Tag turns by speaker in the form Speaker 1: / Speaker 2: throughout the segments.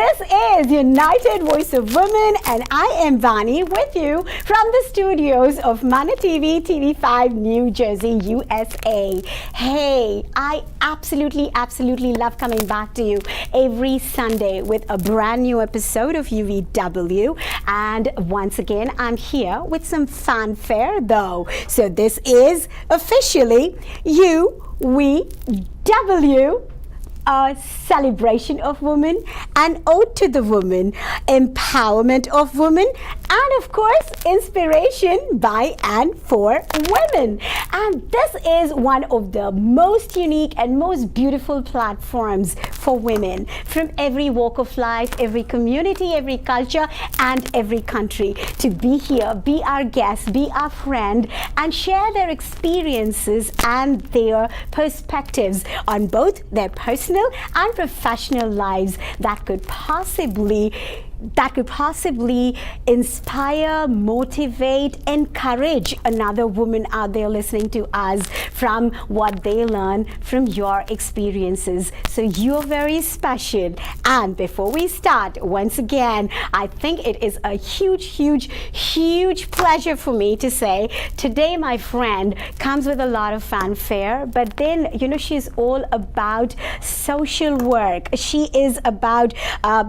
Speaker 1: This is United Voice of Women, and I am Vani with you from the studios of ManaTV, TV5, New Jersey, USA. Hey, I absolutely love coming back to you every Sunday with a brand new episode of UVW. And once again, I'm here with some fanfare though. So this is officially UVW, a celebration of women, an ode to the woman, empowerment of women, and of course, inspiration by and for women. And this is one of the most unique and most beautiful platforms for women from every walk of life, every community, every culture, and every country to be here, be our guest, be our friend, and share their experiences and their perspectives on both their personal and professional lives that could possibly inspire, motivate, encourage another woman out there listening to us from what they learn from your experiences. So you're very special. And before we start, once again, I think it is a huge pleasure for me to say today my friend comes with a lot of fanfare, but then, you know, she's all about social work. She is about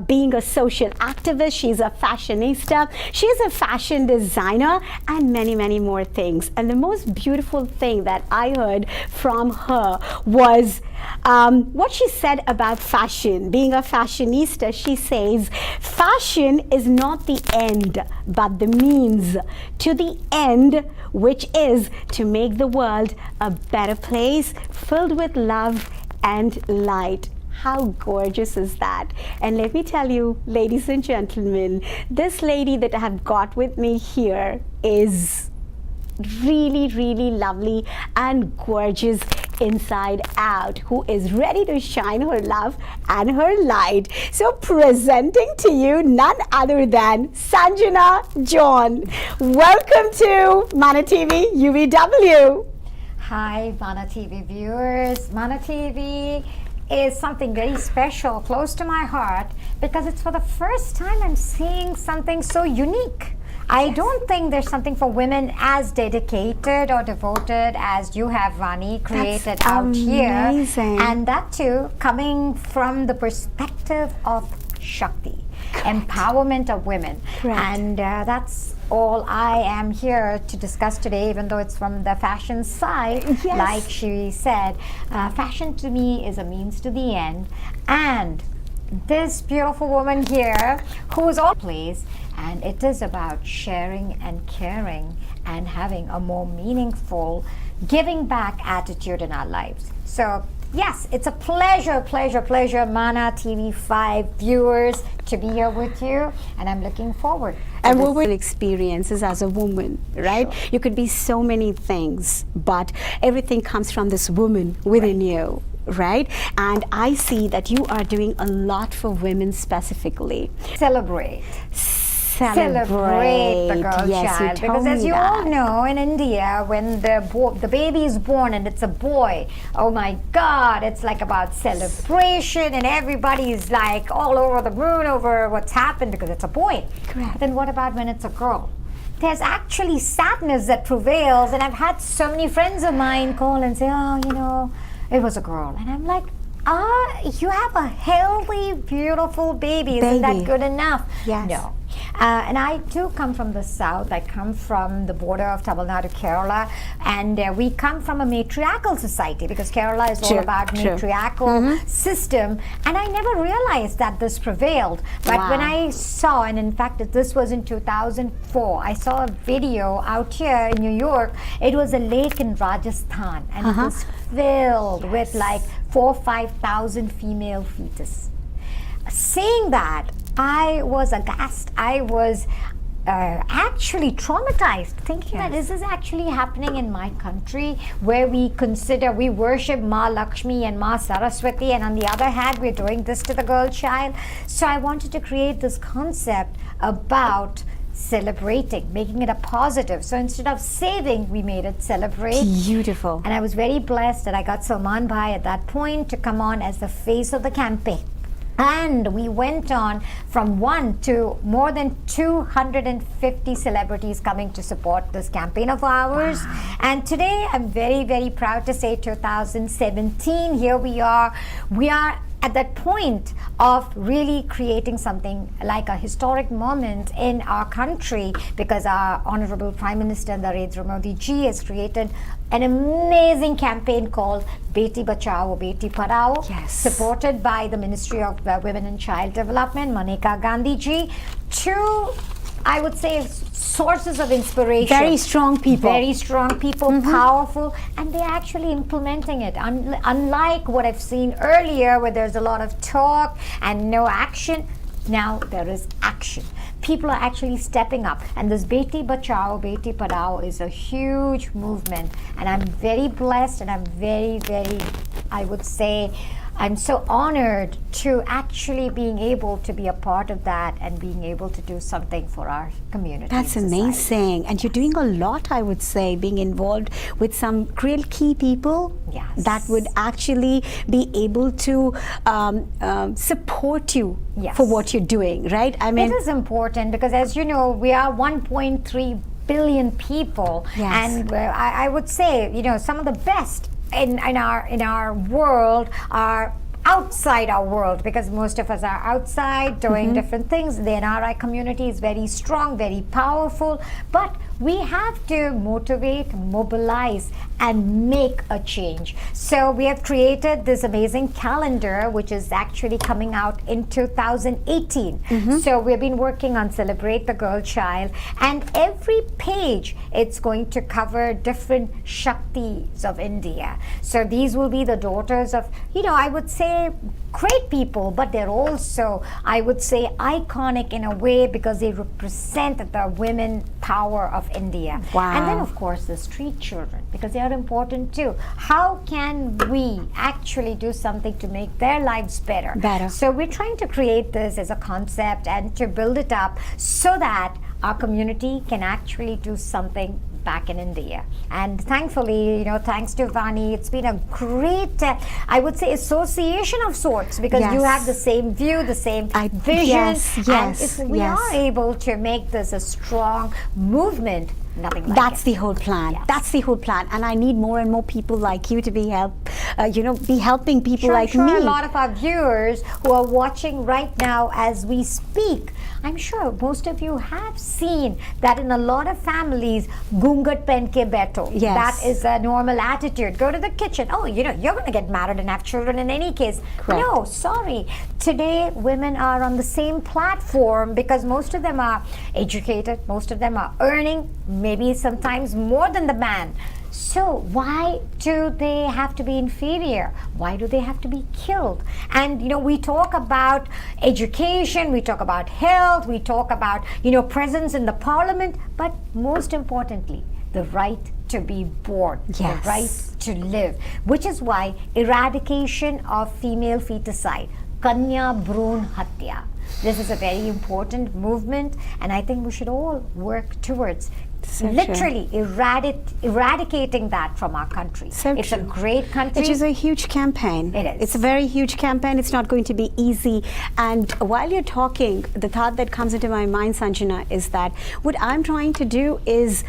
Speaker 1: being a social activist. She's a fashionista, she's a fashion designer, and many more things. And the most beautiful thing that I heard from her was what she said about fashion. Being a fashionista, she says, fashion is not the end, but the means to the end, which is to make the world a better place filled with love and light. How gorgeous is that? And let me tell you, ladies and gentlemen, this lady that I have got with me here is really lovely and gorgeous inside out, who is ready to shine her love and her light. So presenting to you none other than Sanjana John. Welcome to ManaTV UVW.
Speaker 2: Hi ManaTV viewers. ManaTV is something very special, close to my heart, because it's for the first time I'm seeing something so unique. I don't think there's something for women as dedicated or devoted as you have, Vani, created
Speaker 1: That's
Speaker 2: out
Speaker 1: amazing.
Speaker 2: here. And that too, coming from the perspective of Shakti, empowerment of women.
Speaker 1: Correct.
Speaker 2: And that's all I am here to discuss today, even though it's from the fashion side.
Speaker 1: Yes.
Speaker 2: Like she said, fashion to me is a means to the end. And this beautiful woman here, who is all place, and it is about sharing and caring and having a more meaningful giving back attitude in our lives. So yes, it's a pleasure, Mana TV5 viewers, to be here with you, and I'm looking forward.
Speaker 1: And what were experiences as a woman, right?
Speaker 2: Sure.
Speaker 1: You could be so many things, but everything comes from this woman within you, right? And I see that you are doing a lot for women specifically.
Speaker 2: Celebrate the girl
Speaker 1: Yes,
Speaker 2: child,
Speaker 1: you told
Speaker 2: because as
Speaker 1: me
Speaker 2: you
Speaker 1: that.
Speaker 2: all know, in India, when the baby is born and it's a boy, oh my God, it's like about celebration, and everybody is like all over the moon over what's happened because it's a boy.
Speaker 1: Correct.
Speaker 2: Then what about when it's a girl? There's actually sadness that prevails, and I've had so many friends of mine call and say, oh, you know, it was a girl. And I'm like, you have a healthy, beautiful baby. Isn't that good enough?
Speaker 1: Yes.
Speaker 2: No. And I too come from the south. I come from the border of Tamil Nadu, Kerala, and we come from a matriarchal society, because Kerala is all about matriarchal system, and I never realized that this prevailed. But when I saw, and in fact this was in 2004, I saw a video out here in New York. It was a lake in Rajasthan, and it was filled with like 4,000 or 5,000 female fetus. Seeing that, I was aghast. I was actually traumatized, thinking that this is actually happening in my country, where we worship Ma Lakshmi and Ma Saraswati, and on the other hand we're doing this to the girl child. So I wanted to create this concept about celebrating, making it a positive. So instead of saving, we made it celebrate.
Speaker 1: Beautiful.
Speaker 2: And I was very blessed that I got Salman Bhai at that point to come on as the face of the campaign. And we went on from 1 to more than 250 celebrities coming to support this campaign of ours. Wow. And today I'm very, very proud to say 2017, here we are. We are at that point of really creating something like a historic moment in our country, because our Honorable Prime Minister Narendra Modi ji has created an amazing campaign called Beti Bachao Beti Padhao,
Speaker 1: yes,
Speaker 2: supported by the Ministry of Women and Child Development, Maneka Gandhi ji, to, I would say, sources of inspiration.
Speaker 1: Very strong people.
Speaker 2: Very strong people, powerful, and they're actually implementing it. Unlike what I've seen earlier, where there's a lot of talk and no action, now there is action. People are actually stepping up. And this Beti Bachao, Beti Padhao is a huge movement. And I'm very blessed, and I'm very, very, I would say, I'm so honored to actually being able to be a part of that and being able to do something for our community.
Speaker 1: That's amazing. And you're doing a lot, I would say, being involved with some real key people,
Speaker 2: yes,
Speaker 1: that would actually be able to support you,
Speaker 2: yes,
Speaker 1: for what you're doing, right? I mean,
Speaker 2: it is important because, as you know, we are 1.3 billion people,
Speaker 1: yes,
Speaker 2: and I would say, you know, some of the best in our world are outside our world, because most of us are outside doing different things. The NRI community is very strong, very powerful, but we have to motivate, mobilize, and make a change. So we have created this amazing calendar, which is actually coming out in 2018. So we've been working on Celebrate the Girl Child, and every page it's going to cover different Shaktis of India. So these will be the daughters of, you know, I would say great people, but they're also, I would say, iconic in a way because they represent the women power of India.
Speaker 1: Wow.
Speaker 2: And then of course the street children, because they are important too. How can we actually do something to make their lives better? So we're trying to create this as a concept and to build it up so that our community can actually do something back in India. And thankfully, you know, thanks to Vani, it's been a great, I would say, association of sorts, because you have the same view, the same vision, and if we are able to make this a strong movement, nothing like
Speaker 1: that's the whole plan. That's the whole plan. And I need more and more people like you to be be helping people like me.
Speaker 2: A lot of our viewers who are watching right now as we speak, I'm sure most of you have seen that in a lot of families, gungat pen ke beto. That is a normal attitude. Go to the kitchen. Oh, you know, you're going to get married and have children in any case.
Speaker 1: Correct.
Speaker 2: No, sorry. Today, women are on the same platform because most of them are educated, most of them are earning, maybe sometimes more than the man. So why do they have to be inferior? Why do they have to be killed? And, you know, we talk about education, we talk about health, we talk about, you know, presence in the parliament, but most importantly, the right to be born, the right to live, which is why eradication of female feticide, Kanya Bhroon Hatya. This is a very important movement, and I think we should all work towards literally eradicating that from our country. It's a great country.
Speaker 1: It is a huge campaign.
Speaker 2: It is.
Speaker 1: It's a very huge campaign. It's not going to be easy. And while you're talking, the thought that comes into my mind, Sanjana, is that what I'm trying to do is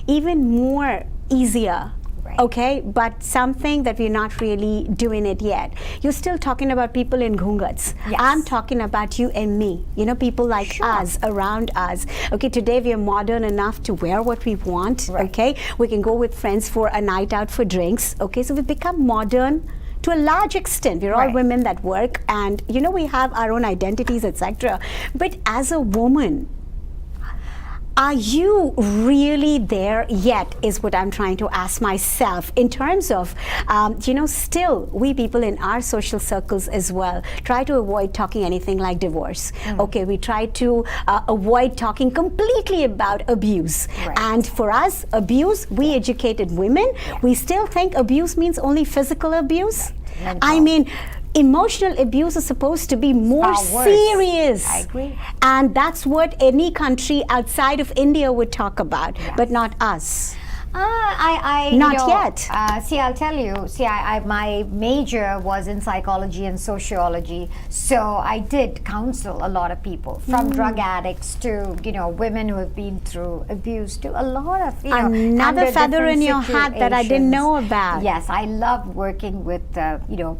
Speaker 1: even more easier. Okay, but something that we're not really doing it yet. You're still talking about people in ghungats. I'm talking about you and me. You know, people like us, around us. Okay, today we are modern enough to wear what we want. Okay, we can go with friends for a night out for drinks. Okay, so we've become modern to a large extent. We're all women that work, and you know, we have our own identities, etc. But as a woman, are you really there yet, is what I'm trying to ask myself, in terms of, you know, still we people in our social circles as well try to avoid talking anything like divorce. Okay, we try to avoid talking completely about abuse. And for us, abuse, we educated women, we still think abuse means only physical abuse. I mean, emotional abuse is supposed to be more serious.
Speaker 2: I agree.
Speaker 1: And that's what any country outside of India would talk about, but not us. Not yet.
Speaker 2: See, I'll tell you. See, my major was in psychology and sociology, so I did counsel a lot of people, from drug addicts to women who have been through abuse, to a lot of
Speaker 1: another feather in your hat that I didn't know about.
Speaker 2: Yes, I love working with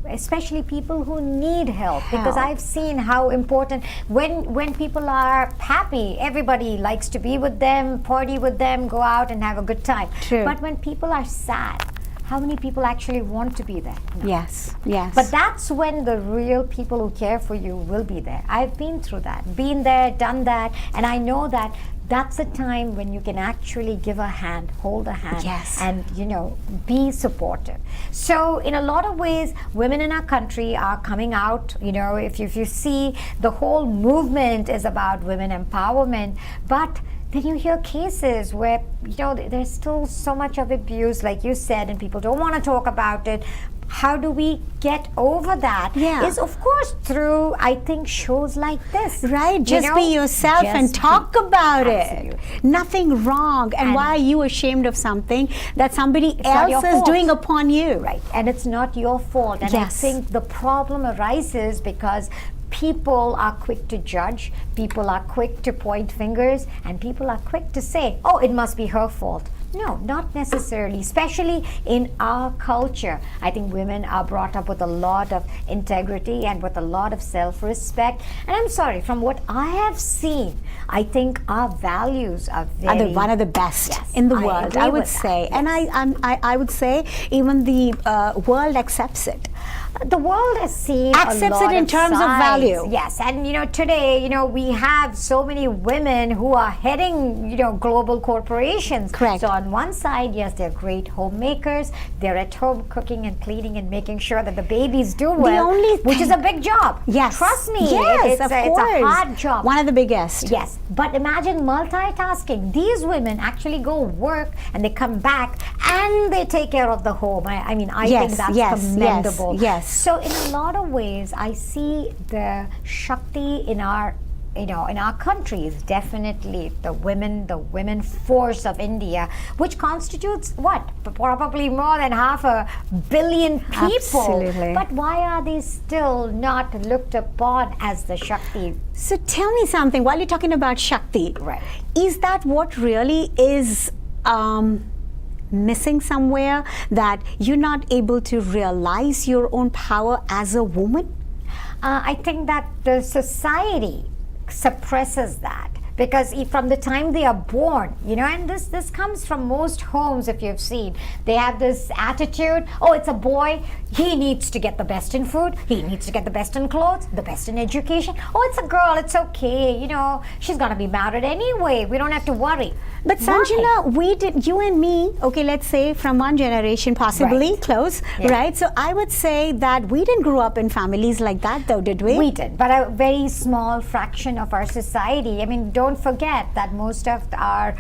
Speaker 2: especially people who need help, because I've seen how important when people are happy, everybody likes to be with them, party with them, go out and have a good time.
Speaker 1: True.
Speaker 2: But when people are sad, how many people actually want to be there? No.
Speaker 1: Yes, yes.
Speaker 2: But that's when the real people who care for you will be there. I've been through that, been there, done that, and I know that that's a time when you can actually give a hand, hold a hand, and be supportive. So in a lot of ways, women in our country are coming out. If you see, the whole movement is about women empowerment, but then you hear cases where there's still so much of abuse, like you said, and people don't want to talk about it. How do we get over that? Is of course through, I think, shows like this.
Speaker 1: Right, just be yourself and talk about it. Nothing wrong. And why are you ashamed of something that somebody else is doing upon you?
Speaker 2: Right, and it's not your fault. And I think the problem arises because people are quick to judge, people are quick to point fingers, and people are quick to say, oh, it must be her fault. No, not necessarily, especially in our culture. I think women are brought up with a lot of integrity and with a lot of self-respect. And I'm sorry, from what I have seen, I think our values are very...
Speaker 1: one of the best in the world, I would say. And I would say even the world accepts it.
Speaker 2: The world has seen
Speaker 1: accepts it in terms of value.
Speaker 2: Yes, and today, we have so many women who are heading, global corporations.
Speaker 1: Correct.
Speaker 2: So on one side, yes, they're great homemakers. They're at home cooking and cleaning and making sure that the babies do well, which is a big job.
Speaker 1: Yes.
Speaker 2: Trust me.
Speaker 1: Yes,
Speaker 2: it's a hard job.
Speaker 1: One of the biggest.
Speaker 2: Yes, but imagine multitasking. These women actually go work and they come back and they take care of the home. I think that's commendable.
Speaker 1: Yes.
Speaker 2: So in a lot of ways, I see the Shakti in our in our country is definitely the women force of India, which constitutes what? Probably more than 500 million people.
Speaker 1: Absolutely.
Speaker 2: But why are they still not looked upon as the Shakti?
Speaker 1: So tell me something, while you're talking about Shakti, is that what really is missing somewhere, that you're not able to realize your own power as a woman?
Speaker 2: I think that the society suppresses that, because from the time they are born, and this comes from most homes. If you've seen, they have this attitude, oh, it's a boy, he needs to get the best in food, he needs to get the best in clothes, the best in education. Oh, it's a girl, it's okay, she's gonna be married anyway, we don't have to worry.
Speaker 1: But Sanjana, you and me, okay, let's say from one generation, possibly close, right? So I would say that we didn't grow up in families like that, though, did we?
Speaker 2: We did, but a very small fraction of our society. I mean, don't forget that most of our,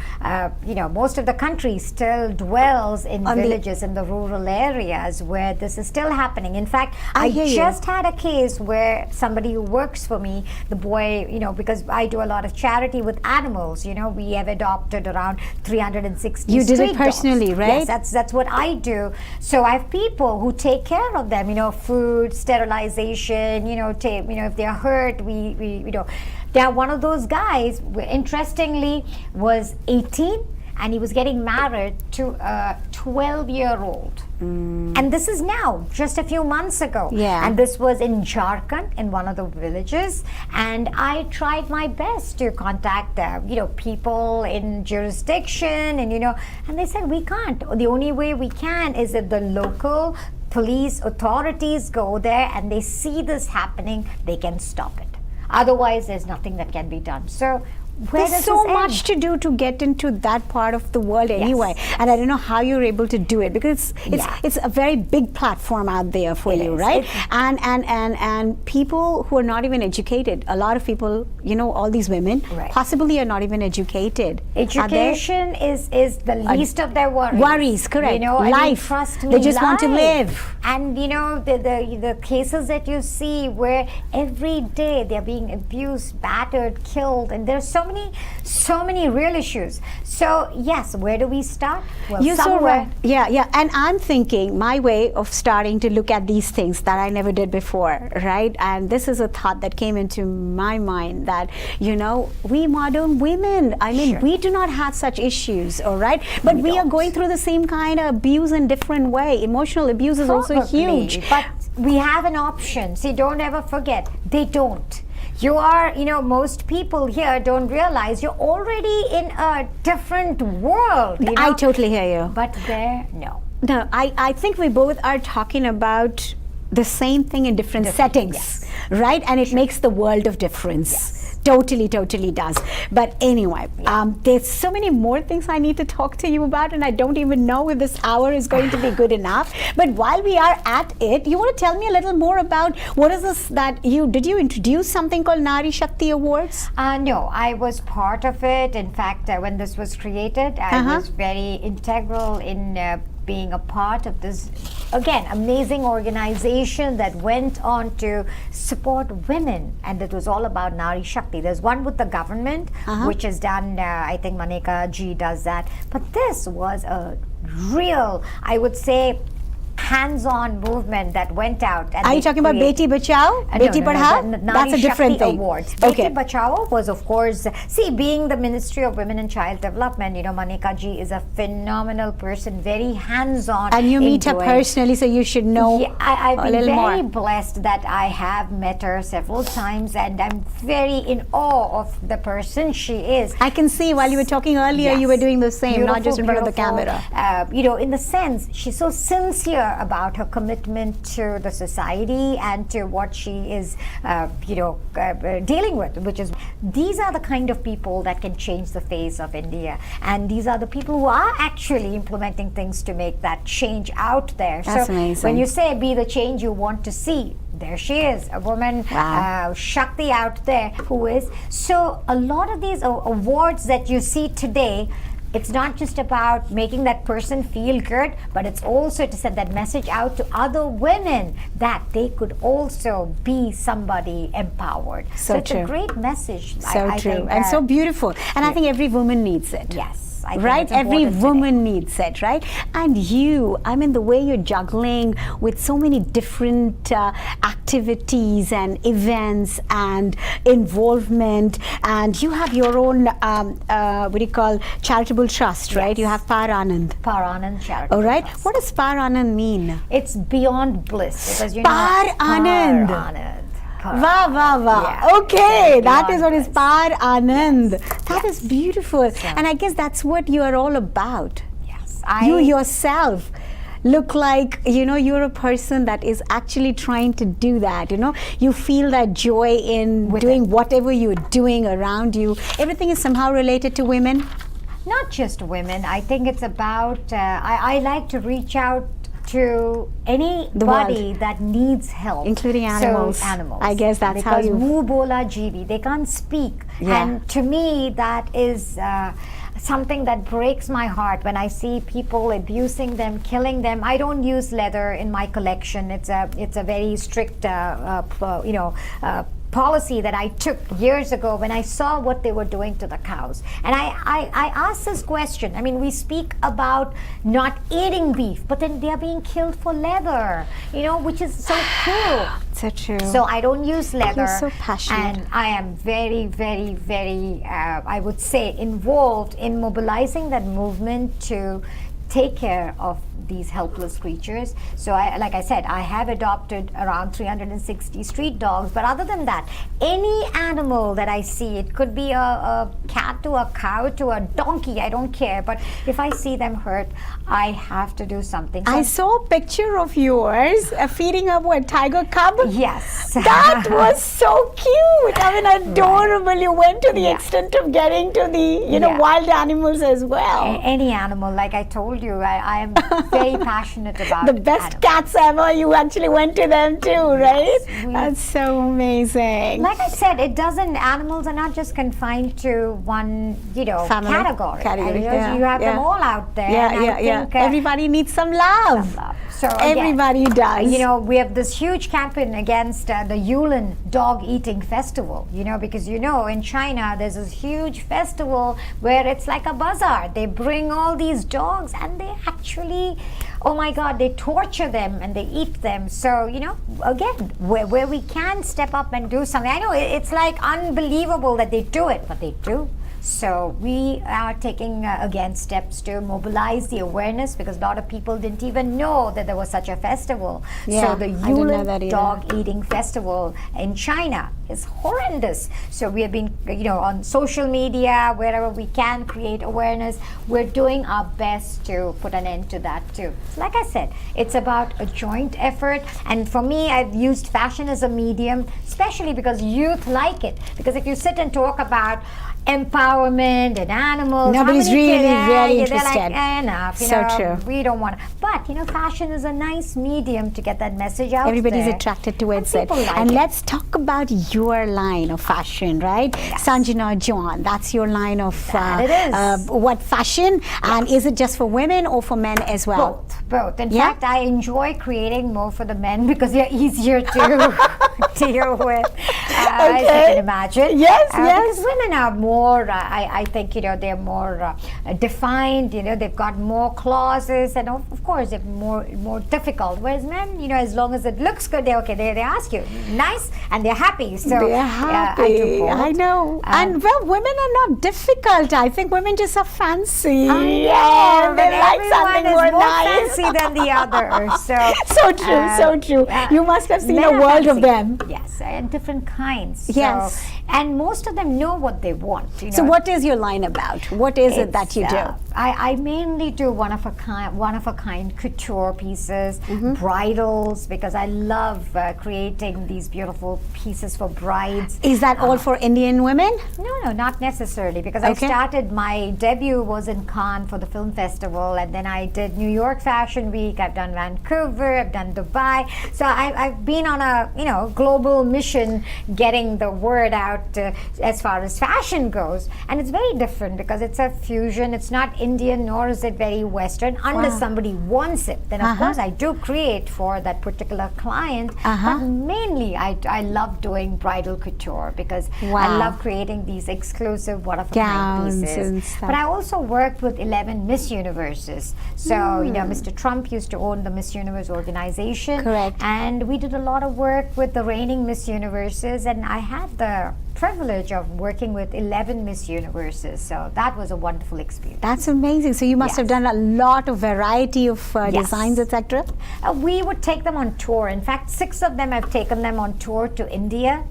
Speaker 2: most of the country still dwells in villages, in the rural areas where this is still happening. In fact, I just had a case where somebody who works for me, the boy, because I do a lot of charity with animals, we have adopted around 360
Speaker 1: You did
Speaker 2: street
Speaker 1: it personally,
Speaker 2: dogs.
Speaker 1: right?
Speaker 2: Yes, that's what I do. So I have people who take care of them, food, sterilization, if they're hurt, they are one of those guys, interestingly, was 18 and he was getting married to a 12-year-old. And this is now, just a few months ago. And this was in Jharkhand, in one of the villages. And I tried my best to contact, people in jurisdiction, and they said, we can't. The only way we can is if the local police authorities go there and they see this happening, they can stop it. Otherwise, there's nothing that can be done. So
Speaker 1: there's so much to do to get into that part of the world anyway, and I don't know how you're able to do it, because it's a very big platform out there for you, right? And people who are not even educated, a lot of people, all these women possibly are not even educated.
Speaker 2: Education is the least of their worries.
Speaker 1: Worries, correct. Life,
Speaker 2: trust me,
Speaker 1: they just want to live.
Speaker 2: And the cases that you see where every day they're being abused, battered, killed, and there's so so many real issues. So yes, where do we start? Well,
Speaker 1: You're so
Speaker 2: somewhere.
Speaker 1: right. Yeah. And I'm thinking my way of starting to look at these things that I never did before, right? And this is a thought that came into my mind that, we modern women, I mean,
Speaker 2: Sure.
Speaker 1: we do not have such issues, all right? But we are
Speaker 2: don't.
Speaker 1: going through the same kind of abuse in different way. Emotional abuse is also
Speaker 2: Probably,
Speaker 1: huge.
Speaker 2: But we have an option. See, don't ever forget, they don't. You are, most people here don't realize you're already in a different world.
Speaker 1: I totally hear you.
Speaker 2: But there, no.
Speaker 1: No, I think we both are talking about the same thing in different settings,
Speaker 2: yes.
Speaker 1: right? And it makes the world of difference.
Speaker 2: Yes.
Speaker 1: Totally does. But anyway, there's so many more things I need to talk to you about, and I don't even know if this hour is going to be good enough. But while we are at it, you want to tell me a little more about what is this that did you introduce something called Nari Shakti Awards?
Speaker 2: No, I was part of it. In fact, when this was created, I was very integral in being a part of this, again, amazing organization that went on to support women. And it was all about Nari Shakti. There's one with the government, which is done, I think Maneka ji does that. But this was a real, I would say, hands-on movement that went out. And
Speaker 1: are you talking about Beti Bachao? Beti Padhao? That's a different thing.
Speaker 2: Awards.
Speaker 1: Okay.
Speaker 2: Beti Bachao was, of course, being the Ministry of Women and Child Development, Maneka ji is a phenomenal person, very hands-on.
Speaker 1: And you meet her personally, so you should know
Speaker 2: I've
Speaker 1: a
Speaker 2: been
Speaker 1: little
Speaker 2: very
Speaker 1: more.
Speaker 2: blessed that I have met her several times, and I'm very in awe of the person she is.
Speaker 1: I can see while you were talking earlier, you were doing the same, not just in front of the camera.
Speaker 2: In the sense, she's so sincere about her commitment to the society and to what she is, dealing with, which is, these are the kind of people that can change the face of India. And these are the people who are actually implementing things to make that change out there.
Speaker 1: That's
Speaker 2: so
Speaker 1: amazing.
Speaker 2: when you say be the change you want to see, there she is, a woman, Shakti out there who is. So a lot of these awards that you see today, it's not just about making that person feel good, but it's also to send that message out to other women that they could also be somebody empowered. So it's
Speaker 1: true.
Speaker 2: a great message.
Speaker 1: So
Speaker 2: I
Speaker 1: true.
Speaker 2: think,
Speaker 1: And so beautiful. And I think every woman needs it.
Speaker 2: yes. I think
Speaker 1: Right?
Speaker 2: it's
Speaker 1: Every
Speaker 2: important
Speaker 1: woman needs it, right? And you, I mean, the way you're juggling with so many different activities and events and involvement, and you have your own, what do you call, charitable trust, right? You have Par Anand.
Speaker 2: Par Anand Charitable
Speaker 1: All right.
Speaker 2: Trust.
Speaker 1: What does Par Anand mean?
Speaker 2: It's beyond bliss, because
Speaker 1: Par Anand.
Speaker 2: Par Anand.
Speaker 1: Wow.
Speaker 2: Yeah.
Speaker 1: Okay, that
Speaker 2: beyond
Speaker 1: is what is
Speaker 2: bliss.
Speaker 1: Par Anand.
Speaker 2: Yes.
Speaker 1: That is beautiful. And I guess that's what you are all about.
Speaker 2: Yes.
Speaker 1: You yourself look like, you're a person that is actually trying to do that. You feel that joy in doing whatever you're doing around you. Everything is somehow related to women.
Speaker 2: Not just women. I think it's about, I like to reach out to anybody that needs help,
Speaker 1: including animals.
Speaker 2: So, animals.
Speaker 1: I guess that's
Speaker 2: because
Speaker 1: how you.
Speaker 2: Mu bola jeevi, they can't speak, and to me that is something that breaks my heart when I see people abusing them, killing them. I don't use leather in my collection. It's a very strict, policy that I took years ago when I saw what they were doing to the cows. And I asked this question. I mean, we speak about not eating beef, but then they are being killed for leather, which is so cruel.
Speaker 1: So true.
Speaker 2: So I don't use leather.
Speaker 1: You're so passionate.
Speaker 2: And I am very, very, very, I would say, involved in mobilizing that movement to take care of these helpless creatures. So like I said, I have adopted around 360 street dogs, but other than that, any animal that I see, it could be a cat to a cow to a donkey, I don't care, but if I see them hurt, I have to do something. So
Speaker 1: I saw a picture of yours feeding up a tiger cub.
Speaker 2: Yes.
Speaker 1: That was so cute. I mean, adorable. You went to the extent of getting to the, wild animals as well.
Speaker 2: Any animal, like I told you, I am very passionate about
Speaker 1: the best
Speaker 2: animals.
Speaker 1: cats ever. You actually went to them too, right?
Speaker 2: Yes,
Speaker 1: That's so amazing.
Speaker 2: Like I said, it doesn't. Animals are not just confined to one,
Speaker 1: Family
Speaker 2: category. You have them all out there.
Speaker 1: Yeah,
Speaker 2: and I think,
Speaker 1: everybody needs some love.
Speaker 2: some love. So again,
Speaker 1: Everybody does.
Speaker 2: we have this huge campaign against the Yulin Dog Eating Festival. Because in China there's this huge festival where it's like a bazaar. They bring all these dogs and they actually, oh my God, they torture them and they eat them. So again, where we can step up and do something. I know it's like unbelievable that they do it, but they do. So we are taking again steps to mobilize the awareness, because a lot of people didn't even know that there was such a festival.
Speaker 1: Yeah,
Speaker 2: so the
Speaker 1: I didn't know that
Speaker 2: Yulin
Speaker 1: either.
Speaker 2: Dog Eating Festival in China is horrendous. So we have been on social media, wherever we can create awareness. We're doing our best to put an end to that too. So like I said, it's about a joint effort, and for me, I've used fashion as a medium, especially because youth like it. Because if you sit and talk about empowerment and animals,
Speaker 1: nobody's really interested.
Speaker 2: They're like, enough.
Speaker 1: So true.
Speaker 2: We don't want to. But fashion is a nice medium to get that message out.
Speaker 1: Everybody's
Speaker 2: there.
Speaker 1: attracted towards
Speaker 2: And
Speaker 1: it.
Speaker 2: people like
Speaker 1: And
Speaker 2: it.
Speaker 1: let's talk about your line of fashion, right?
Speaker 2: Yes.
Speaker 1: Sanjana John, that's your line of
Speaker 2: That it is.
Speaker 1: what fashion? And is it just for women or for men as well?
Speaker 2: Both. In
Speaker 1: Yeah?
Speaker 2: fact, I enjoy creating more for the men because they're easier to deal with, as you can imagine.
Speaker 1: Yes,
Speaker 2: Because women are more, I think, they're more defined, they've got more clauses, and of course, they're more difficult. Whereas men, as long as it looks good, they ask you, nice, and they're happy. So
Speaker 1: They're happy.
Speaker 2: I do both.
Speaker 1: I know. And well, women are not difficult. I think women just are fancy.
Speaker 2: Yeah,
Speaker 1: they like something
Speaker 2: is
Speaker 1: more
Speaker 2: more
Speaker 1: nice.
Speaker 2: fancy than the other. So
Speaker 1: So true. You must have seen
Speaker 2: men
Speaker 1: a
Speaker 2: are
Speaker 1: world of
Speaker 2: fancy.
Speaker 1: them.
Speaker 2: Yes, and different kinds.
Speaker 1: Yes.
Speaker 2: So, and most of them know what they want.
Speaker 1: So what is your line about? What is it that you do?
Speaker 2: I mainly do one of a kind couture pieces, bridals, because I love creating these beautiful pieces for brides.
Speaker 1: Is that all for Indian women?
Speaker 2: No, not necessarily, because
Speaker 1: Okay.
Speaker 2: I started, my debut was in Cannes for the film festival, and then I did New York Fashion Week, I've done Vancouver, I've done Dubai. So I've been on a global mission getting the word out as far as fashion goes. And it's very different because it's a fusion. It's not Indian, nor is it very Western, unless somebody wants it. Then of course I do create for that particular client. But mainly I love doing bridal couture because I love creating these exclusive one-of-a-kind
Speaker 1: Gowns
Speaker 2: pieces.
Speaker 1: and stuff.
Speaker 2: But I also worked with 11 Miss Universes. So Mr. Trump used to own the Miss Universe organization.
Speaker 1: Correct.
Speaker 2: And we did a lot of work with the reigning Miss Universes, and I had the privilege of working with 11 Miss Universes. So that was a wonderful experience.
Speaker 1: That's amazing. So you must have done a lot of variety of designs, etc.
Speaker 2: We would take them on tour. In fact, 6 of them, I've taken them on tour to India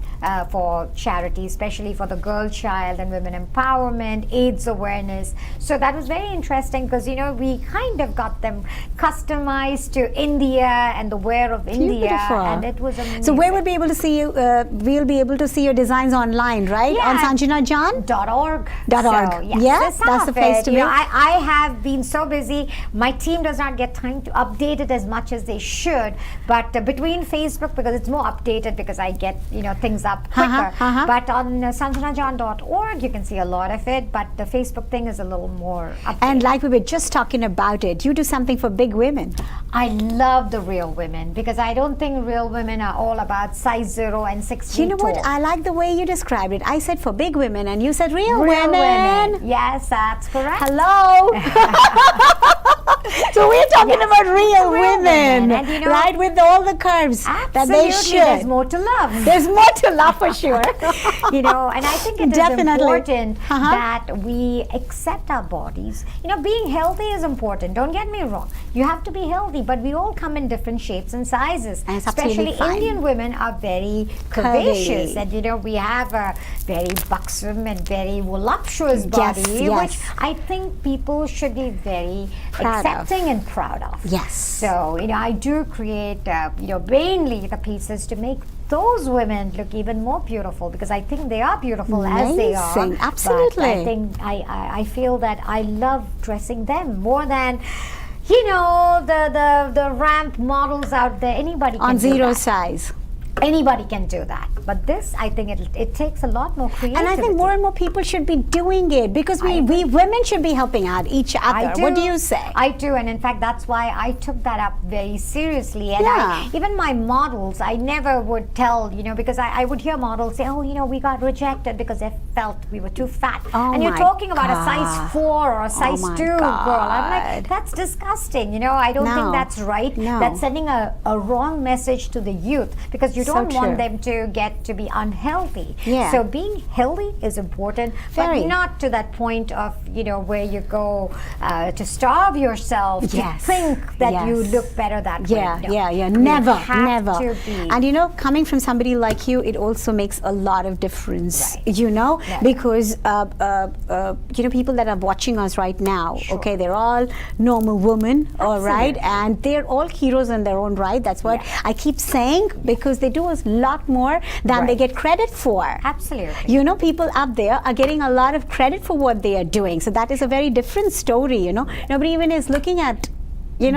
Speaker 2: for charity, especially for the girl child and women empowerment, AIDS awareness. So that was very interesting because, we kind of got them customized to India and the wear of India.
Speaker 1: Beautiful.
Speaker 2: And it was amazing.
Speaker 1: So where would be able to see you? We'll be able to see your designs online, right?
Speaker 2: Yeah.
Speaker 1: On Sanjanajan?
Speaker 2: .org.
Speaker 1: .org.
Speaker 2: So, yes,
Speaker 1: Yeah,
Speaker 2: that's
Speaker 1: that's the place to be.
Speaker 2: I have been so busy. My team does not get time to update it as much as they should. But between Facebook, because it's more updated because I get things up quicker. But on sanjanajan.org, you can see a lot of it. But the Facebook thing is a little more updated.
Speaker 1: And like we were just talking about it, you do something for big women.
Speaker 2: I love the real women because I don't think real women are all about size 0 and 6 feet
Speaker 1: You know what?
Speaker 2: tall.
Speaker 1: I like the way you described it. I said for big women, and you said real,
Speaker 2: Real
Speaker 1: women.
Speaker 2: Yes, that's correct.
Speaker 1: Hello. So we're talking about real women,
Speaker 2: and
Speaker 1: right? With all the curves that they
Speaker 2: Absolutely,
Speaker 1: should.
Speaker 2: there's more to love.
Speaker 1: There's more to love for sure.
Speaker 2: And I think it is
Speaker 1: Definitely.
Speaker 2: important that we accept our bodies. Being healthy is important. Don't get me wrong. You have to be healthy, but we all come in different shapes and sizes.
Speaker 1: And it's absolutely
Speaker 2: Especially
Speaker 1: fine.
Speaker 2: Indian women are very curvaceous, and we have a very buxom and very voluptuous body,
Speaker 1: yes.
Speaker 2: which I think people should be very
Speaker 1: Proud of.
Speaker 2: accepting and proud of.
Speaker 1: Yes.
Speaker 2: So, I do create, mainly the pieces to make those women look even more beautiful because I think they are beautiful as they are.
Speaker 1: Amazing. Absolutely.
Speaker 2: But I think I feel that I love dressing them more than the ramp models out there, anybody can
Speaker 1: On
Speaker 2: do
Speaker 1: zero
Speaker 2: that.
Speaker 1: size.
Speaker 2: Anybody can do that, but this, I think it takes a lot more creativity.
Speaker 1: And I think more and more people should be doing it because we women should be helping out each other. What do you say?
Speaker 2: I do, and in fact, that's why I took that up very seriously. And even my models, I never would tell, because I would hear models say, oh, we got rejected because they felt we were too fat.
Speaker 1: Oh,
Speaker 2: and you're talking about
Speaker 1: God.
Speaker 2: a size 4 or a size 2 girl. I'm like, that's disgusting. I don't think that's right.
Speaker 1: No.
Speaker 2: That's sending a wrong message to the youth, because you don't want them to get to be unhealthy.
Speaker 1: Yeah.
Speaker 2: So being healthy is important, but not to that point of where you go to starve yourself to think that you look better that way. No.
Speaker 1: Never.
Speaker 2: To be.
Speaker 1: And coming from somebody like you, it also makes a lot of difference. Because people that are watching us right now, okay, they're all normal women, all right, and they're all heroes in their own right. That's what I keep saying, because they do a lot more than they get credit for.
Speaker 2: Absolutely.
Speaker 1: People up there are getting a lot of credit for what they are doing. So that is a very different story. Nobody even is looking at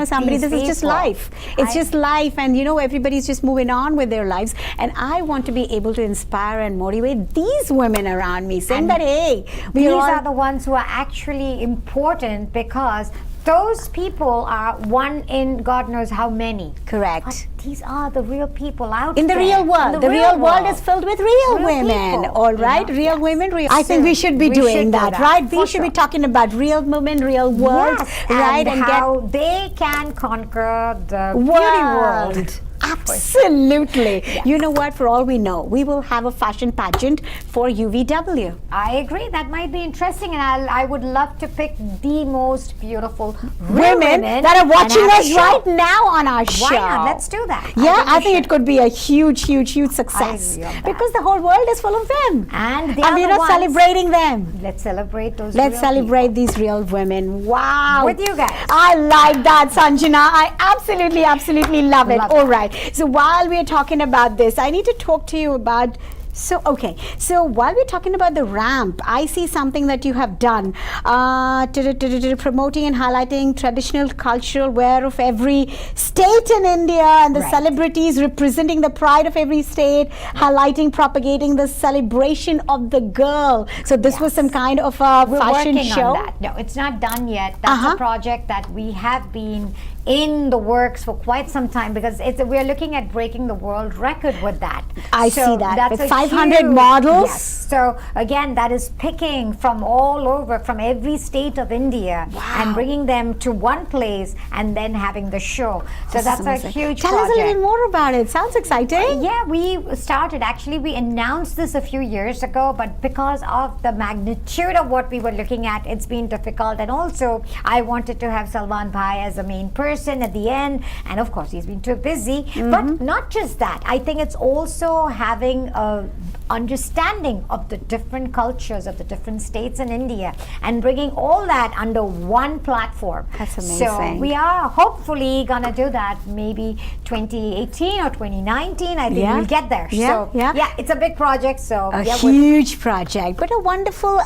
Speaker 1: somebody. This is just life. It's just life, and everybody's just moving on with their lives. And I want to be able to inspire and motivate these women around me, saying that, hey,
Speaker 2: these are the ones who are actually important, because those people are one in God knows how many.
Speaker 1: Correct.
Speaker 2: But these are the real people out
Speaker 1: in the
Speaker 2: there.
Speaker 1: real world. The real world is filled with real women.
Speaker 2: People,
Speaker 1: all right, real women. I think we should be doing that, right? We should be talking about real women, real world, right?
Speaker 2: And how they can conquer the beauty world.
Speaker 1: Absolutely. You know what? For all we know, we will have a fashion pageant for UVW.
Speaker 2: I agree. That might be interesting, and I would love to pick the most beautiful
Speaker 1: women that are watching us right now on our show.
Speaker 2: Why not? Let's do that.
Speaker 1: Yeah, I think it could be a huge success, because the whole world is full of them,
Speaker 2: and
Speaker 1: we're not celebrating them.
Speaker 2: Let's celebrate those.
Speaker 1: Let's celebrate these real women. Wow.
Speaker 2: With you guys.
Speaker 1: I like that, Sanjana. I absolutely love it. All right. So while we're talking about this, I need to talk to you about So while we're talking about the ramp, I see something that you have done, promoting and highlighting traditional cultural wear of every state in India, and the celebrities representing the pride of every state, highlighting, propagating the celebration of the girl. So this was some kind of a fashion show.
Speaker 2: On that. No, it's not done yet. That's a project that we have been in the works for quite some time, because we're looking at breaking the world record with that.
Speaker 1: I see that. That's with 500 models.
Speaker 2: Yes. So again, that is picking from all over, from every state of India, and bringing them to one place, and then having the show. So that's a huge
Speaker 1: Tell
Speaker 2: project.
Speaker 1: us a little more about it. Sounds exciting.
Speaker 2: Yeah, we started, actually we announced this a few years ago, but because of the magnitude of what we were looking at, it's been difficult. And also I wanted to have Salman Bhai as a main person at the end, and of course he's been too busy. But not just that, I think it's also having a understanding of the different cultures of the different states in India, and bringing all that under one platform.
Speaker 1: That's amazing.
Speaker 2: So we are hopefully gonna do that maybe 2018 or 2019. I think we'll get there. So it's a big project. So
Speaker 1: a huge project, but a wonderful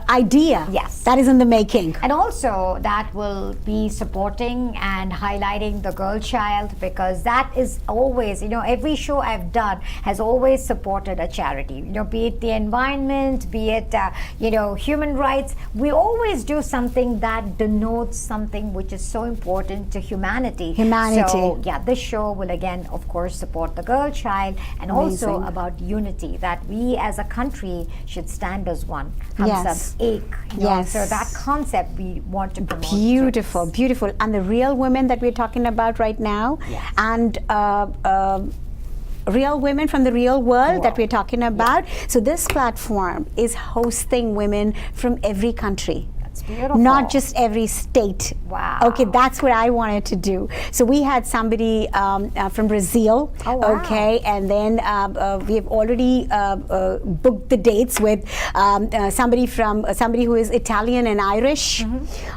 Speaker 1: idea.
Speaker 2: Yes,
Speaker 1: that is in the making.
Speaker 2: And also that will be supporting and highlighting the girl child, because that is always, every show I've done has always supported a charity, be it the environment, be it human rights. We always do something that denotes something which is so important to humanity. So this show will again, of course, support the girl child, and also about unity, that we as a country should stand as one. So that concept we want to promote.
Speaker 1: Beautiful. And the real women that we're talking about right now, and real women from the real world that we're talking about. So this platform is hosting women from every country.
Speaker 2: That's beautiful.
Speaker 1: Not just every state.
Speaker 2: Wow.
Speaker 1: Okay, that's what I wanted to do. So we had somebody from Brazil.
Speaker 2: Oh, wow.
Speaker 1: Okay, and then we have already booked the dates with somebody who is Italian and Irish.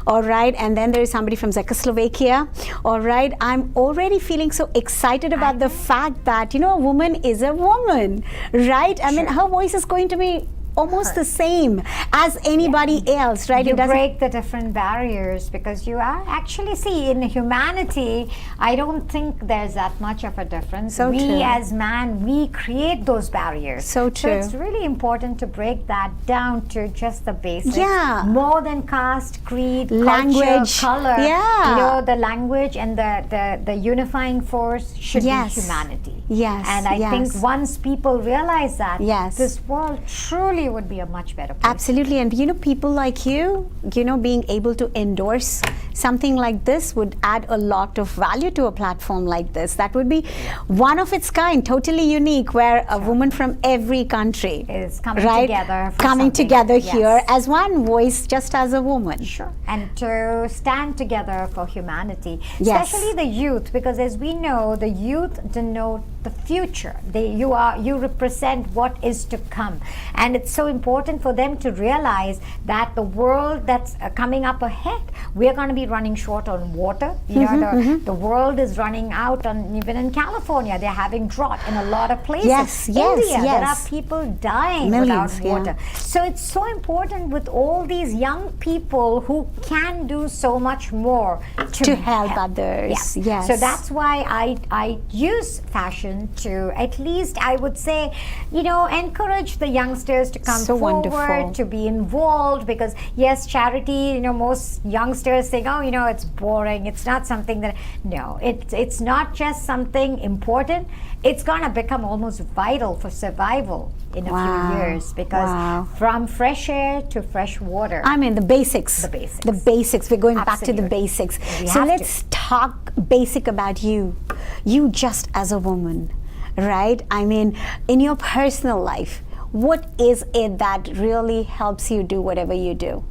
Speaker 1: All right, and then there is somebody from Czechoslovakia. All right, I'm already feeling so excited about the fact that a woman is a woman, right? I mean, her voice is going to be almost the same as anybody else, right?
Speaker 2: You
Speaker 1: It doesn't
Speaker 2: break the different barriers because you are actually, see, in humanity, I don't think there's that much of a difference.
Speaker 1: So
Speaker 2: we
Speaker 1: true.
Speaker 2: as man, we create those barriers.
Speaker 1: So true.
Speaker 2: So it's really important to break that down to just the basics.
Speaker 1: Yeah.
Speaker 2: More than caste, creed,
Speaker 1: Language.
Speaker 2: culture, color.
Speaker 1: Yeah.
Speaker 2: You know, the language and the unifying force should
Speaker 1: Yes.
Speaker 2: be humanity.
Speaker 1: Yes,
Speaker 2: And I
Speaker 1: yes.
Speaker 2: think once people realize that,
Speaker 1: Yes.
Speaker 2: this world truly would be a much better place.
Speaker 1: Absolutely. And you know, people like you know, being able to endorse something like this would add a lot of value to a platform like this. That would be one of its kind, totally unique, where a woman from every country
Speaker 2: Is coming
Speaker 1: right,
Speaker 2: together for
Speaker 1: coming
Speaker 2: something.
Speaker 1: together
Speaker 2: Yes.
Speaker 1: here as one voice, just as a woman.
Speaker 2: Sure. And to stand together for humanity,
Speaker 1: Yes.
Speaker 2: especially the youth, because as we know, the youth denote the future. You represent what is to come, and it's so important for them to realize that the world that's coming up ahead, we are going to be running short on water. You know, the world is running out on, even in California, they're having drought in a lot of places.
Speaker 1: Yes, yes,
Speaker 2: India, there are
Speaker 1: yes.
Speaker 2: people dying
Speaker 1: Millions,
Speaker 2: without
Speaker 1: yeah.
Speaker 2: water. So it's so important with all these young people who can do so much more
Speaker 1: To help others. Yes.
Speaker 2: So that's why I use fashion to, at least I would say, you know, encourage the youngsters to come
Speaker 1: So
Speaker 2: forward,
Speaker 1: wonderful.
Speaker 2: to be involved, because yes, charity, you know, most youngsters think, oh, you know, it's boring, it's not something that, no, it's not just something important, it's going to become almost vital for survival in a
Speaker 1: Wow.
Speaker 2: few years, because
Speaker 1: Wow.
Speaker 2: from fresh air to fresh water.
Speaker 1: I mean, the basics.
Speaker 2: The basics.
Speaker 1: The basics. We're going back to the
Speaker 2: Absolutely.
Speaker 1: basics.
Speaker 2: We
Speaker 1: So
Speaker 2: have
Speaker 1: let's talk basic about you. You just as a woman, right? I mean, in your personal life, what is it that really helps you do whatever you do?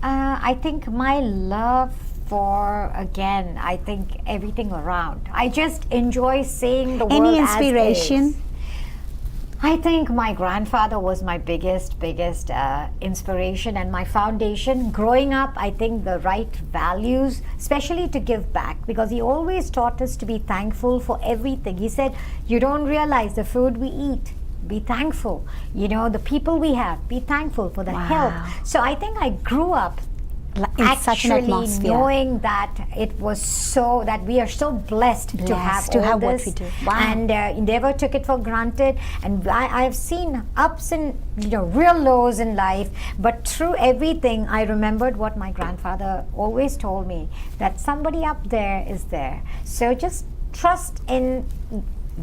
Speaker 2: I think my love for, again, I think everything around. I just enjoy seeing the world
Speaker 1: Any
Speaker 2: as
Speaker 1: inspiration?
Speaker 2: is. I think my grandfather was my biggest inspiration and my foundation. Growing up, I think the right values, especially to give back, because he always taught us to be thankful for everything. He said, you don't realize the food we eat. Be thankful. You know, the people we have, be thankful for the
Speaker 1: Wow.
Speaker 2: health. So I think I grew up
Speaker 1: In such an
Speaker 2: actually
Speaker 1: atmosphere.
Speaker 2: knowing that it was so, that we are so blessed to have
Speaker 1: to
Speaker 2: all
Speaker 1: have what
Speaker 2: this,
Speaker 1: we do. Wow.
Speaker 2: and never took it for granted. And I've seen ups and, you know, real lows in life, but through everything I remembered what my grandfather always told me, that somebody up there is there. So just trust in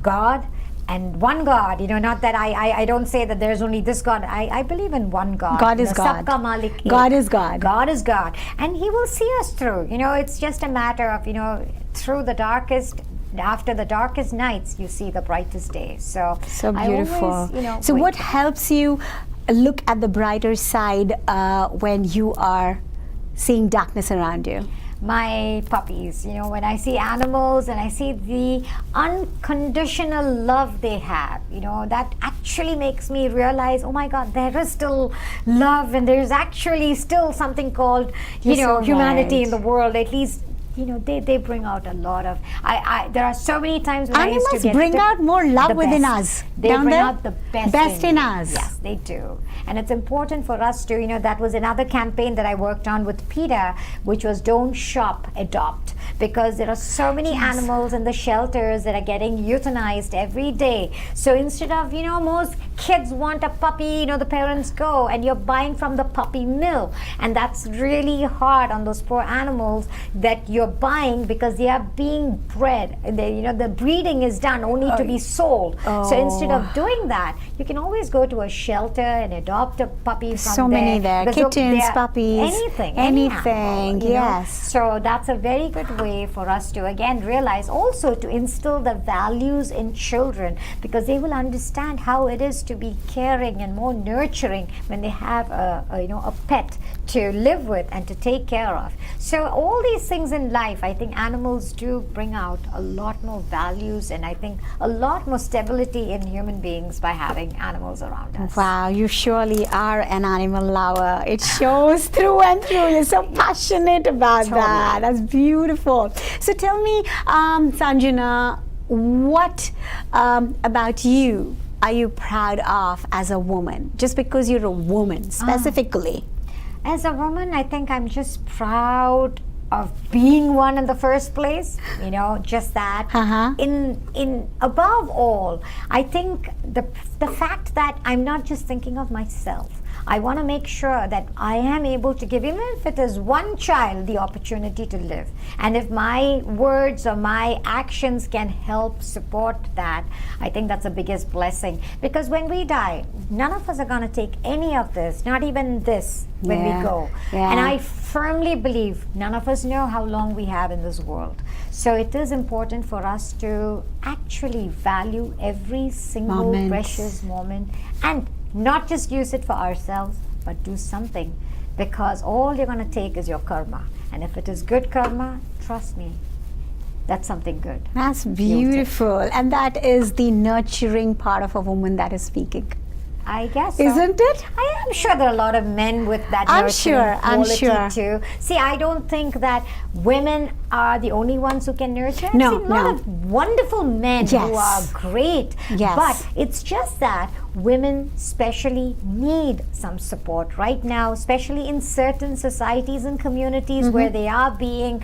Speaker 2: God. And one God, you know, not that I don't say that there's only this God. I believe in one God.
Speaker 1: God is
Speaker 2: The
Speaker 1: God.
Speaker 2: Sabka Malik Ek.
Speaker 1: God is God.
Speaker 2: God is God. And He will see us through. You know, it's just a matter of, you know, through the darkest, after the darkest nights, you see the brightest days. So I
Speaker 1: beautiful.
Speaker 2: always, you know,
Speaker 1: So
Speaker 2: wait.
Speaker 1: what helps you look at the brighter side when you are seeing darkness around you?
Speaker 2: My puppies, you know, when I see animals and I see the unconditional love they have, you know, that actually makes me realize, oh my God, there is still love, and there's actually still something called, you
Speaker 1: You're
Speaker 2: know,
Speaker 1: so
Speaker 2: humanity
Speaker 1: right.
Speaker 2: in the world. At least, you know, they bring out a lot of, there are so many times when I used to
Speaker 1: Animals
Speaker 2: get
Speaker 1: bring out more love
Speaker 2: the
Speaker 1: within
Speaker 2: best.
Speaker 1: us.
Speaker 2: They
Speaker 1: don't
Speaker 2: bring
Speaker 1: they?
Speaker 2: out the best
Speaker 1: in
Speaker 2: you.
Speaker 1: us.
Speaker 2: Yes, they do. And it's important for us to, you know, that was another campaign that I worked on with PETA, which was don't shop, adopt. Because there are so many animals in the shelters that are getting euthanized every day. So instead of, you know, most kids want a puppy, you know, the parents go and you're buying from the puppy mill. And that's really hard on those poor animals that you're buying, because they are being bred. And they, you know, the breeding is done only to be sold. So instead of doing that, you can always go to a shelter and adopt a puppy from
Speaker 1: So
Speaker 2: there.
Speaker 1: many there.
Speaker 2: Because
Speaker 1: Kittens,
Speaker 2: they are-
Speaker 1: puppies,
Speaker 2: anything, any
Speaker 1: anything,
Speaker 2: animal, you know.
Speaker 1: yes.
Speaker 2: So that's a very good way for us to again realize, also to instill the values in children, because they will understand how it is to be caring and more nurturing when they have a pet to live with and to take care of. So all these things in life, I think animals do bring out a lot more values, and I think a lot more stability in human beings by having animals around us.
Speaker 1: Wow, you surely are an animal lover. It shows through and through. You're so passionate about that. That's beautiful. So tell me, Sanjana, what about you are you proud of as a woman? Just because you're a woman specifically.
Speaker 2: As a woman, I think I'm just proud of being one in the first place, you know, just that. In above all, I think the fact that I'm not just thinking of myself. I want to make sure that I am able to give, even if it is one child, the opportunity to live. And if my words or my actions can help support that, I think that's the biggest blessing. Because when we die, none of us are going to take any of this, not even this, when we go. And I firmly believe none of us know how long we have in this world. So it is important for us to actually value every single precious moment, and not just use it for ourselves, but do something, because all you're going to take is your karma. And if it is good karma, trust me, that's something good.
Speaker 1: That's beautiful. And that is the nurturing part of a woman that is speaking.
Speaker 2: I guess so.
Speaker 1: Isn't it?
Speaker 2: I am sure there are a lot of men with that nurturing quality too. See, I don't think that women are the only ones who can nurture. I've seen a lot of wonderful men who are great. But it's just that women especially need some support right now, especially in certain societies and communities where they are being,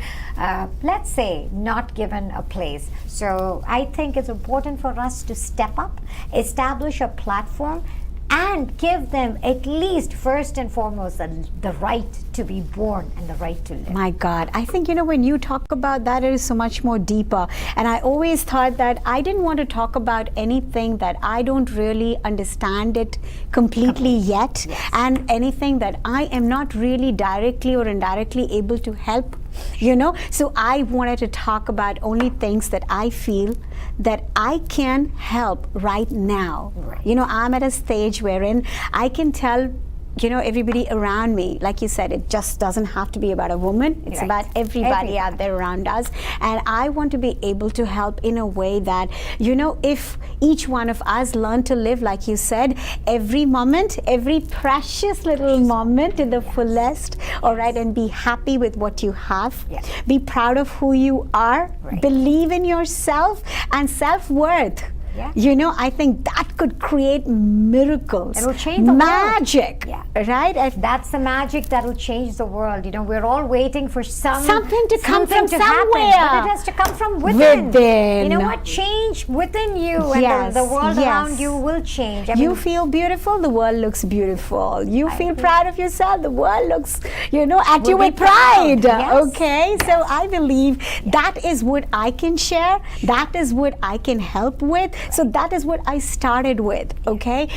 Speaker 2: let's say, not given a place. So I think it's important for us to step up, establish a platform, and give them at least first and foremost the right to be born and the right to live.
Speaker 1: My God, I think, you know, when you talk about that, it is so much more deeper. And I always thought that I didn't want to talk about anything that I don't really understand it completely yet, and anything that I am not really directly or indirectly able to help, you know. So I wanted to talk about only things that I feel that I can help right now. You know, I'm at a stage wherein I can tell, you know, everybody around me, like you said, it just doesn't have to be about a woman. It's about everybody out there around us. And I want to be able to help in a way that, you know, if each one of us learn to live, like you said, every moment, every precious little moment to the fullest, all right, and be happy with what you have. Be proud of who you are. Believe in yourself and self-worth. You know, I think that could create miracles.
Speaker 2: It will change the
Speaker 1: magic, right?
Speaker 2: That's the magic that will change the world. You know, we're all waiting for something
Speaker 1: to come from somewhere.
Speaker 2: Happen, but it has to come from within. You know what? Change within you, and the world around you will change. I mean,
Speaker 1: you feel beautiful, the world looks beautiful. You feel proud of yourself, the world looks, you know, at you with pride. Okay, so I believe that is what I can share. That is what I can help with. So that is what I started with, okay?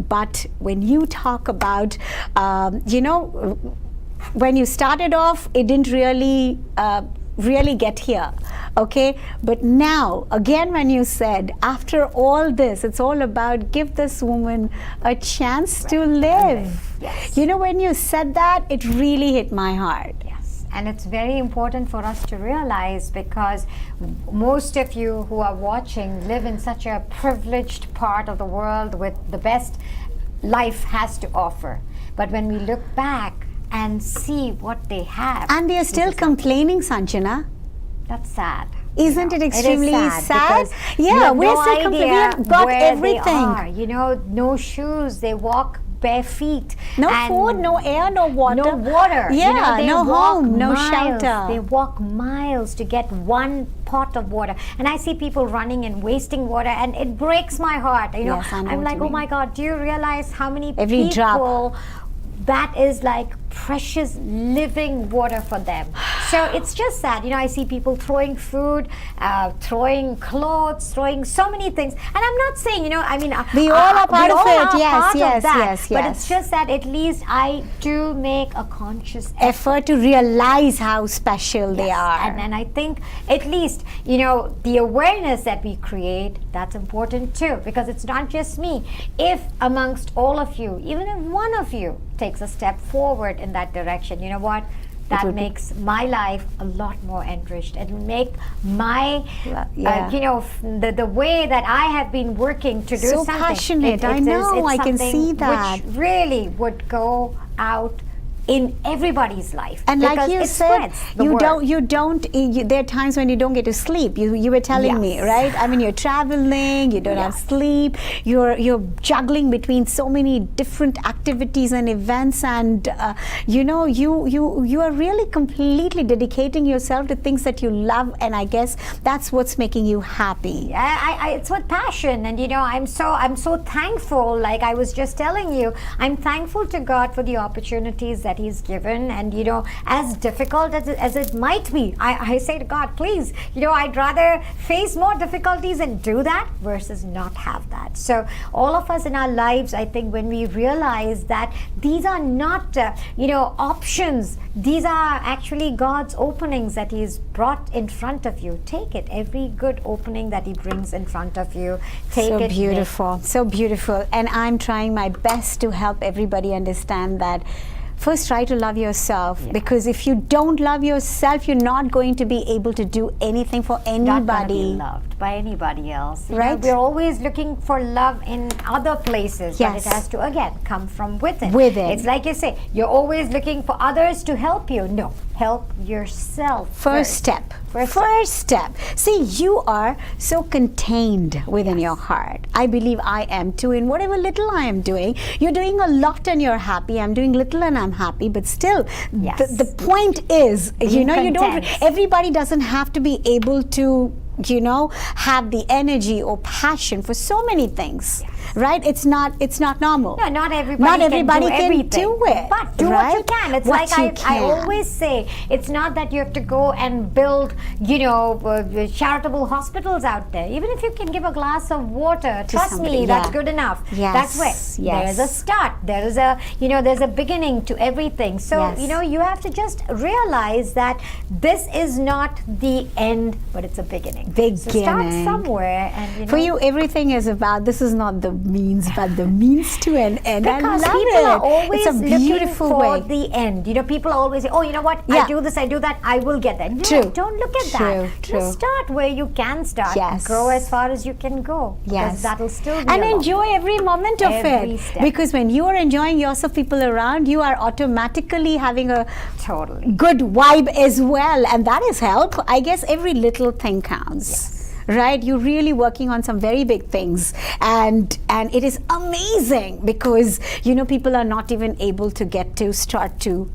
Speaker 1: But when you talk about, you know, when you started off, it didn't really get here, okay? But now, again, when you said, after all this, it's all about give this woman a chance to live. You know, when you said that, it really hit my heart.
Speaker 2: And it's very important for us to realize, because most of you who are watching live in such a privileged part of the world with the best life has to offer. But when we look back and see what they have,
Speaker 1: and they are still complaining, Sanjana.
Speaker 2: That's sad.
Speaker 1: Isn't it extremely sad?
Speaker 2: Yeah,
Speaker 1: we're still complaining. We have got everything.
Speaker 2: You know, no shoes. They walk bare feet.
Speaker 1: No food, no air, no water.
Speaker 2: No water.
Speaker 1: Yeah,
Speaker 2: you know,
Speaker 1: no home, no shelter.
Speaker 2: They walk miles to get one pot of water. And I see people running and wasting water, and it breaks my heart. You know, I'm like, oh my God, do you realize how many people that is like precious living water for them? So it's just that, you know, I see people throwing food, throwing clothes, throwing so many things. And I'm not saying, you know, I mean,
Speaker 1: we all are part of it. Yes.
Speaker 2: But it's just that at least I do make a conscious
Speaker 1: effort to realize how special they are.
Speaker 2: And I think at least, you know, the awareness that we create, that's important too, because it's not just me. If amongst all of you, even if one of you takes a step forward in that direction, you know what? That makes my life a lot more enriched. It'll make my, you know, the way that I have been working to do
Speaker 1: so
Speaker 2: something.
Speaker 1: Passionate. I know. I can see that.
Speaker 2: Which really would go out in everybody's life.
Speaker 1: And like you said, there are times when you don't get to sleep. You were telling me, right? I mean, you're traveling, you don't have sleep, you're juggling between so many different activities and events, and you are really completely dedicating yourself to things that you love, and I guess that's what's making you happy.
Speaker 2: It's with passion, and I'm so thankful. Like I was just telling you, I'm thankful to God for the opportunities that He's given, and as difficult as it might be, I say to God, please, I'd rather face more difficulties and do that versus not have that. So all of us in our lives, I think, when we realize that these are not options, these are actually God's openings that He's brought in front of you. Take it. Every good opening that He brings in front of you, take it.
Speaker 1: So beautiful. And I'm trying my best to help everybody understand that first try to love yourself, because if you don't love yourself, you're not going to be able to do anything for anybody.
Speaker 2: Not going to be loved by anybody else.
Speaker 1: Right?
Speaker 2: We're always looking for love in other places, but it has to, again, come from within. It's like you say, you're always looking for others to help you. No, help yourself
Speaker 1: First step. See, you are so contained within your heart. I believe I am too. In whatever little I am doing, you're doing a lot and you're happy. I'm doing little and I'm happy. But still, the point is, everybody doesn't have to be able to have the energy or passion for so many things, right? It's not normal.
Speaker 2: No, not everybody can do it. But do what you can. It's I always say, it's not that you have to go and build, charitable hospitals out there. Even if you can give a glass of water, trust me, that's good enough. That's where there's a start. There is there's a beginning to everything. So, you have to just realize that this is not the end, but it's a beginning. So start somewhere, and
Speaker 1: for you, everything is about, this is not the means, but the means to an end.
Speaker 2: Because people are always looking for the end. People always say, oh, you know what, I do this, I do that, I will get there. No, don't look at that. Just start where you can start. Grow as far as you can go. Because that'll still be
Speaker 1: and enjoy every moment of it.
Speaker 2: Step.
Speaker 1: Because when you are enjoying yourself, people around you are automatically having a good vibe as well, and that is help. I guess every little thing counts. Right, you're really working on some very big things, and it is amazing because people are not even able to get to start to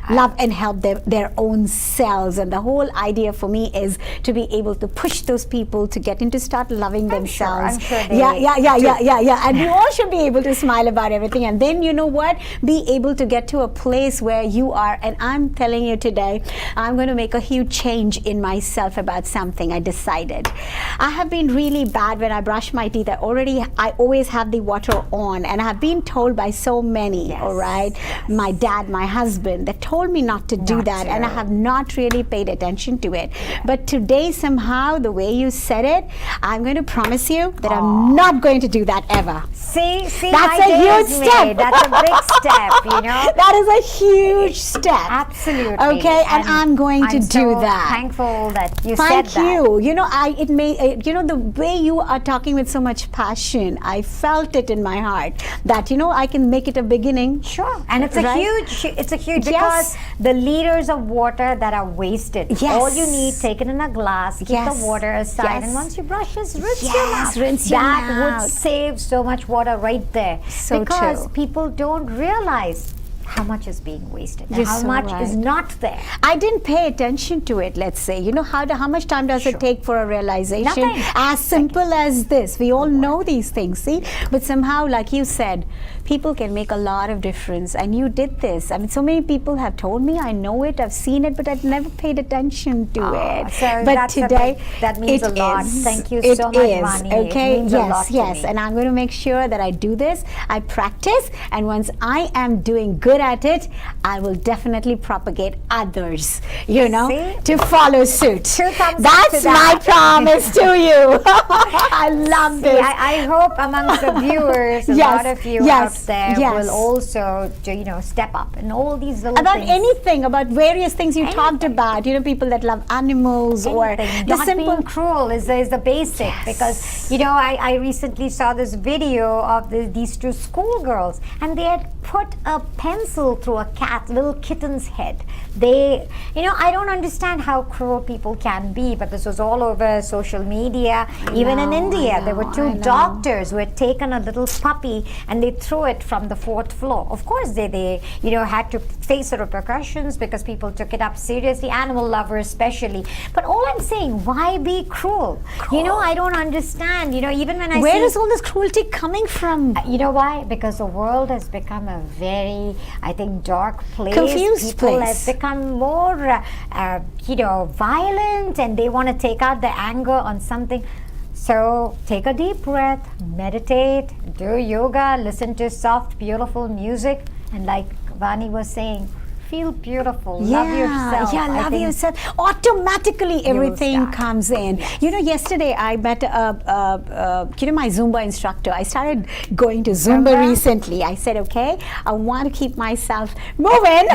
Speaker 1: love and help their own selves. And the whole idea for me is to be able to push those people to get into start loving themselves.
Speaker 2: I'm sure
Speaker 1: and we all should be able to smile about everything, and then be able to get to a place where you are. And I'm telling you today, I'm going to make a huge change in myself about something. I decided I have been really bad when I brush my teeth. I always have the water on, and I have been told by so many, my dad, my husband, that told me not to do that, and I have not really paid attention to it. But today, somehow, the way you said it, I'm going to promise you that I'm not going to do that ever.
Speaker 2: See,
Speaker 1: that's a huge step.
Speaker 2: That's a big step,
Speaker 1: That is a huge step.
Speaker 2: Absolutely.
Speaker 1: Okay, and I'm going to do that.
Speaker 2: I'm thankful that you
Speaker 1: said that.
Speaker 2: Thank
Speaker 1: you. The way you are talking with so much passion, I felt it in my heart that I can make it a beginning.
Speaker 2: Sure, and it's a huge because the liters of water that are wasted. All you need, take it in a glass, keep the water aside, and once you brush, just rinse your mouth. That would save so much water right there. Because people don't realize how much is being wasted and how much is not there.
Speaker 1: I didn't pay attention to it, let's say. How much time does it take for a realization?
Speaker 2: Nothing.
Speaker 1: As simple as this. We all know these things, see? But somehow, like you said, people can make a lot of difference, and you did this. I mean, so many people have told me, I know it, I've seen it, but I've never paid attention to it.
Speaker 2: So
Speaker 1: but today,
Speaker 2: that means a lot. Thank you so much, Vani.
Speaker 1: Okay,
Speaker 2: it means a lot to me.
Speaker 1: And I'm going to make sure that I do this, I practice, and once I am doing good at it, I will definitely propagate others, to follow suit. That's my promise to you. I love this.
Speaker 2: I hope amongst the viewers, a lot of you out there will also, step up in all these little
Speaker 1: about
Speaker 2: things.
Speaker 1: Anything, about various things you talked about. People that love animals or the
Speaker 2: not
Speaker 1: simple.
Speaker 2: Being cruel is the basic, because I recently saw this video of these two schoolgirls, and they had put a pencil through a little kitten's head. They, I don't understand how cruel people can be, but this was all over social media. Even in India, there were two doctors who had taken a little puppy and they threw it from the 4th floor. Of course, they had to face the repercussions because people took it up seriously, animal lovers especially. But all I'm saying, why be cruel? I don't understand. Even when
Speaker 1: where is all this cruelty coming from?
Speaker 2: You know why? Because the world has become a very, I think, dark place.
Speaker 1: Confused
Speaker 2: People
Speaker 1: place.
Speaker 2: have become more, violent, and they want to take out their anger on something. So take a deep breath, meditate, do yoga, listen to soft, beautiful music, and like Vani was saying, feel beautiful, love yourself.
Speaker 1: Yeah, love yourself. Automatically everything comes in. Yesterday I met my Zumba instructor. I started going to Zumba recently. I said, okay, I want to keep myself moving.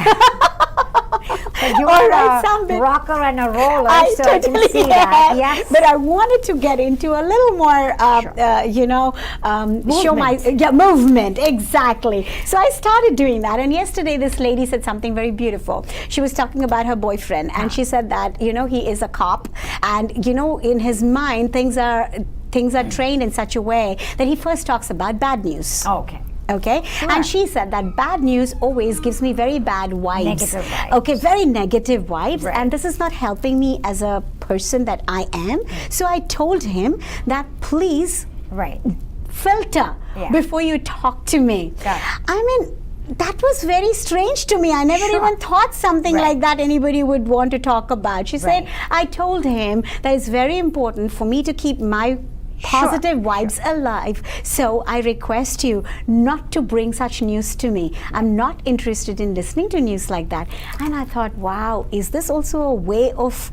Speaker 2: But you are a rocker and a roller, I can see that. Yes.
Speaker 1: But I wanted to get into a little more, show my movement. Exactly. So I started doing that. And yesterday, this lady said something very beautiful. She was talking about her boyfriend, and she said that he is a cop, and in his mind, things are trained in such a way that he first talks about bad news. Okay,
Speaker 2: sure.
Speaker 1: And she said that bad news always gives me very bad vibes.
Speaker 2: Negative vibes.
Speaker 1: Okay, very negative vibes,
Speaker 2: right.
Speaker 1: And this is not helping me as a person that I am. So I told him that please filter before you talk to me. I mean, that was very strange to me. I never even thought something like that anybody would want to talk about. She said, I told him that it's very important for me to keep my positive vibes alive. So I request you not to bring such news to me. I'm not interested in listening to news like that. And I thought, wow, is this also a way of,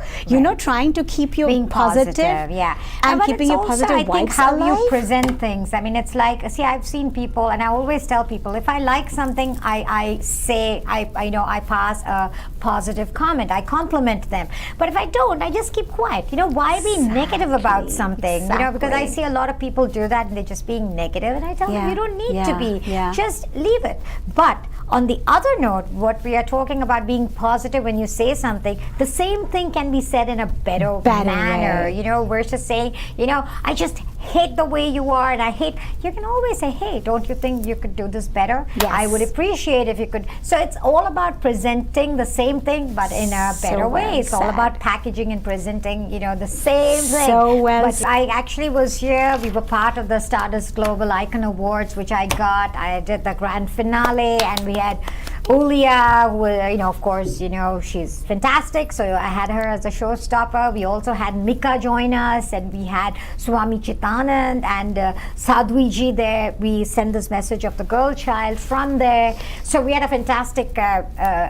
Speaker 1: trying to keep your
Speaker 2: being positive,
Speaker 1: and
Speaker 2: but
Speaker 1: keeping your positive vibes
Speaker 2: I think how
Speaker 1: alive?
Speaker 2: you present things. I mean, it's like, see, I've seen people, and I always tell people, if I like something, I say, I pass a positive comment. I compliment them. But if I don't, I just keep quiet. Why be negative about something? Because I see a lot of people do that and they're just being negative, and I tell them you don't need to be. Just leave it. But on the other note, what we are talking about being positive when you say something, the same thing can be said in a better manner. We're just saying, I just hate the way you are, and you can always say, hey, don't you think you could do this better?
Speaker 1: Yes.
Speaker 2: I would appreciate if you could. So it's all about presenting the same thing, but in a better way. It's all about packaging and presenting, the same thing.
Speaker 1: So well
Speaker 2: But I actually was here. We were part of the Stardust Global Icon Awards, which I got. I did the grand finale, and we had Ulia, who, of course, she's fantastic. So I had her as a showstopper. We also had Mika join us, and we had Swami Chitanand and Sadhwiji there. We sent this message of the girl child from there. So we had a fantastic,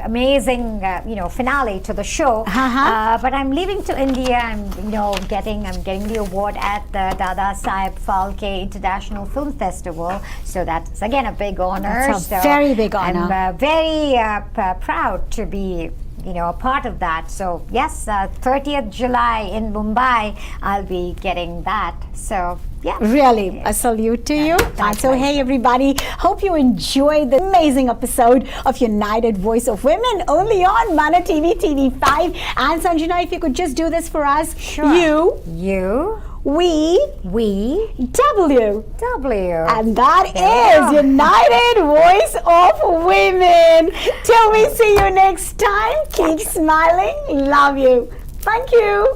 Speaker 2: amazing, finale to the show. But I'm leaving to India. I'm getting the award at the Dada Saheb Phalke International Film Festival. So that's again a big honor.
Speaker 1: That's a very big honor.
Speaker 2: I'm very proud to be a part of that. So yes, 30th July in Mumbai, I'll be getting that. So yeah.
Speaker 1: Really, a salute to you. So hey everybody, hope you enjoyed the amazing episode of United Voice of Women, only on ManaTV TV5. And Sanjana, if you could just do this for us.
Speaker 2: Sure.
Speaker 1: We, W. And that is United Voice of Women. Till we see you next time, keep smiling. Love you. Thank you.